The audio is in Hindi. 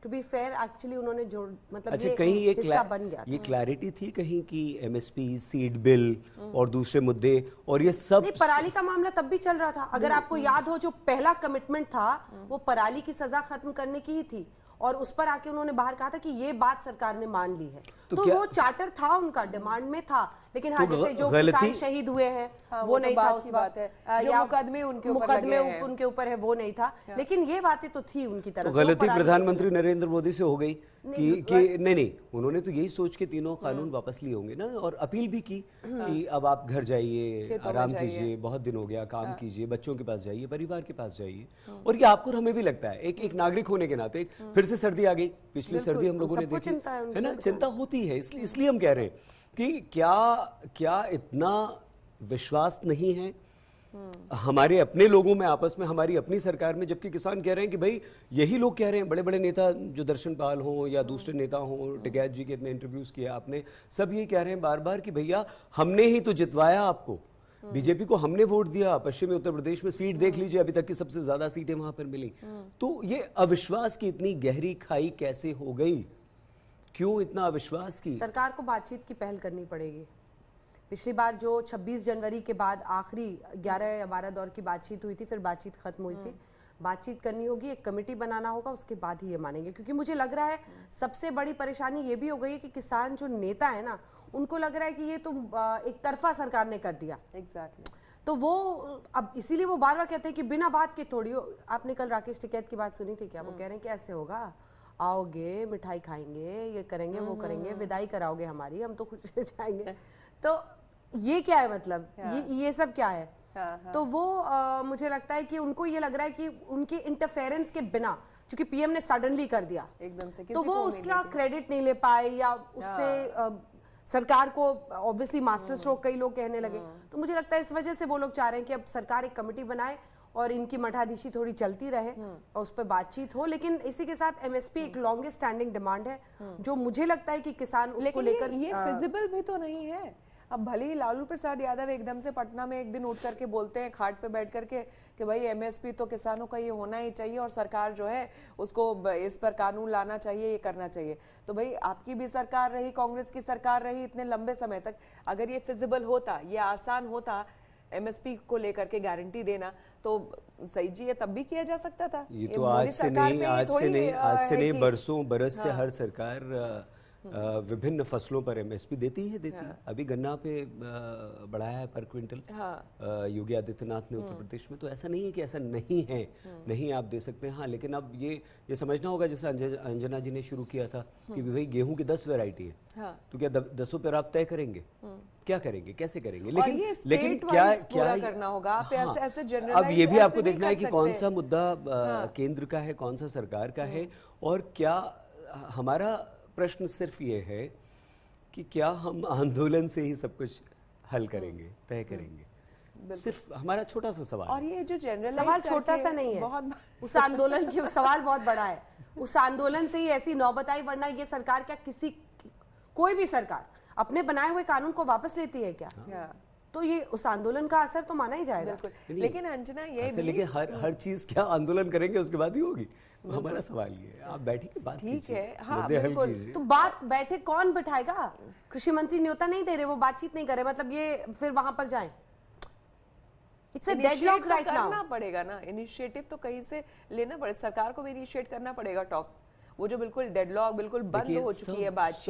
टू बी फेयर एक्चुअली उन्होंने जो मतलब अच्छा, ये कहीं ये हिस्सा बन गया ये क्लैरिटी थी कहीं की एमएसपी, सीड बिल और दूसरे मुद्दे और ये सब? नहीं, पराली का मामला तब भी चल रहा था। अगर आपको याद हो, जो पहला कमिटमेंट था वो पराली की सजा खत्म करने की ही थी, और उस पर आके उन्होंने बाहर कहा था कि ये बात सरकार ने मान ली है। तो वो चार्टर था, उनका डिमांड में था, लेकिन हाँ, जैसे जो किसान शहीद हुए हैं वो नहीं था उस बात है, जो मुकदमे उनके ऊपर है वो नहीं था, लेकिन ये बातें तो थी उनकी तरफ से। गलती प्रधानमंत्री नरेंद्र मोदी से हो गई कि नहीं, उन्होंने तो यही सोच के तीनों कानून वापस लिए होंगे ना, और अपील भी की कि अब आप घर जाइए, आराम कीजिए, बहुत दिन हो गया, काम कीजिए, बच्चों के पास जाइए, परिवार के पास जाइए। और ये आपको हमें भी लगता है, एक नागरिक होने के नाते, फिर से सर्दी आ गई, पिछली सर्दी हम लोगों ने देखी है ना, चिंता होती है। इसलिए हम कह रहे हैं कि क्या इतना विश्वास नहीं है हमारे अपने लोगों में, आपस में, हमारी अपनी सरकार में, जबकि किसान कह रहे हैं कि भाई यही लोग कह रहे हैं, बड़े बड़े नेता जो दर्शन पाल हों या दूसरे नेता हों, टिकैत जी के इतने इंटरव्यूज किए आपने, सब ये कह रहे हैं बार बार कि भैया हमने ही तो जितवाया आपको, बीजेपी को हमने वोट दिया, पश्चिमी उत्तर प्रदेश में सीट देख लीजिए, अभी तक की सबसे ज्यादा सीटें वहां पर मिली। तो ये अविश्वास की इतनी गहरी खाई कैसे हो गई? क्यों इतना अविश्वास की? सरकार को बातचीत की पहल करनी पड़ेगी। पिछली बार जो 26 जनवरी के बाद आखिरी 11 या 12 दौर की बातचीत हुई थी, फिर बातचीत खत्म हुई थी, बातचीत करनी होगी, एक कमेटी बनाना होगा, उसके बाद ही ये मानेंगे। क्योंकि मुझे लग रहा है सबसे बड़ी परेशानी ये भी हो गई है कि किसान जो नेता है ना, उनको लग रहा है कि ये तो एक तरफा सरकार ने कर दिया। एग्जैक्टली। तो वो अब इसीलिए वो बार बार कहते हैं कि बिना बात के थोड़ी हो। आपने कल राकेश टिकैत की बात सुनी थी क्या? वो कह रहे हैं कि ऐसे होगा, आओगे, मिठाई खाएंगे, ये करेंगे, वो करेंगे, विदाई कराओगे हमारी, हम तो खुश हो जाएंगे। तो ये क्या है मतलब? ये सब क्या है? तो वो मुझे लगता है कि उनको ये लग रहा है कि उनके इंटरफेरेंस के बिना, क्योंकि पीएम ने सडनली कर दिया एकदम से, तो वो उसका क्रेडिट नहीं ले पाए, या उससे सरकार को ऑब्वियसली मास्टर स्ट्रोक कई लोग कहने लगे। तो मुझे लगता है इस वजह से वो लोग चाह रहे हैं कि अब सरकार एक कमेटी बनाए और इनकी मठाधीशी थोड़ी चलती रहे और उस पर बातचीत हो। लेकिन इसी के साथ एमएसपी एक लॉन्गेस्ट स्टैंडिंग डिमांड है, जो मुझे लगता है कि किसान उसको लेकर ये फिजिबल भी तो नहीं है। अब भले ही लालू प्रसाद यादव एकदम से पटना में एक दिन उठ करके बोलते हैं खाट पे बैठ करके कि भाई एमएसपी तो किसानों का ये होना ही चाहिए और सरकार जो है उसको इस पर कानून लाना चाहिए, ये करना चाहिए। तो भाई आपकी भी सरकार रही, कांग्रेस की सरकार रही इतने लंबे समय तक, अगर ये फिजिबल होता, ये आसान होता एमएसपी को लेकर के गारंटी देना, तो सही जी ये तब भी किया जा सकता था। ये तो आज से नहीं बरसों बरस से हर सरकार विभिन्न फसलों पर एमएसपी देती है। अभी गन्ना पे बढ़ाया है पर क्विंटल योगी आदित्यनाथ ने उत्तर प्रदेश में। तो ऐसा नहीं है कि ऐसा नहीं है, नहीं आप दे सकते हैं। हाँ, लेकिन अब ये समझना होगा, जैसे अंजना जी ने शुरू किया था कि भाई गेहूं की 10 वैरायटी है, तो क्या 10 पर आप तय करेंगे? क्या करेंगे, कैसे करेंगे? लेकिन क्या करना होगा? आप ऐसे अब ये भी आपको देखना है कि कौन सा मुद्दा केंद्र का है, कौन सा सरकार का है, और क्या हमारा प्रश्न सिर्फ ये है कि क्या हम आंदोलन से ही सब कुछ हल करेंगे, तय करेंगे? सिर्फ हमारा छोटा सा सवाल। और ये जो जनरल सवाल छोटा सा नहीं है, उस आंदोलन की सवाल बहुत बड़ा है। उस आंदोलन से ही ऐसी नौबत आई, वरना ये सरकार क्या कोई भी सरकार अपने बनाए हुए कानून को वापस लेती है क्या? तो ये उस आंदोलन का असर तो माना ही जाएगा। लेकिन अंजना ये भी, लेकिन हर चीज क्या आंदोलन करेंगे उसके बाद ही होगी? हमारा सवाल ये है, आप बैठिए, बात ठीक है। हाँ, बिल्कुल। तो बात बैठे कौन बिठाएगा? कृषि मंत्री न्योता नहीं दे रहे, वो बातचीत नहीं कर रहे, मतलब ये फिर वहां पर जाएं? It's a deadlock right now. करना पड़ेगा ना, इनिशिएटिव तो कहीं से लेना पड़ेगा, सरकार को भी इनिशिएट करना पड़ेगा टॉक। वो जो बिल्कुल डेडलॉक, बिल्कुल बंद हो चुकी है बातचीत।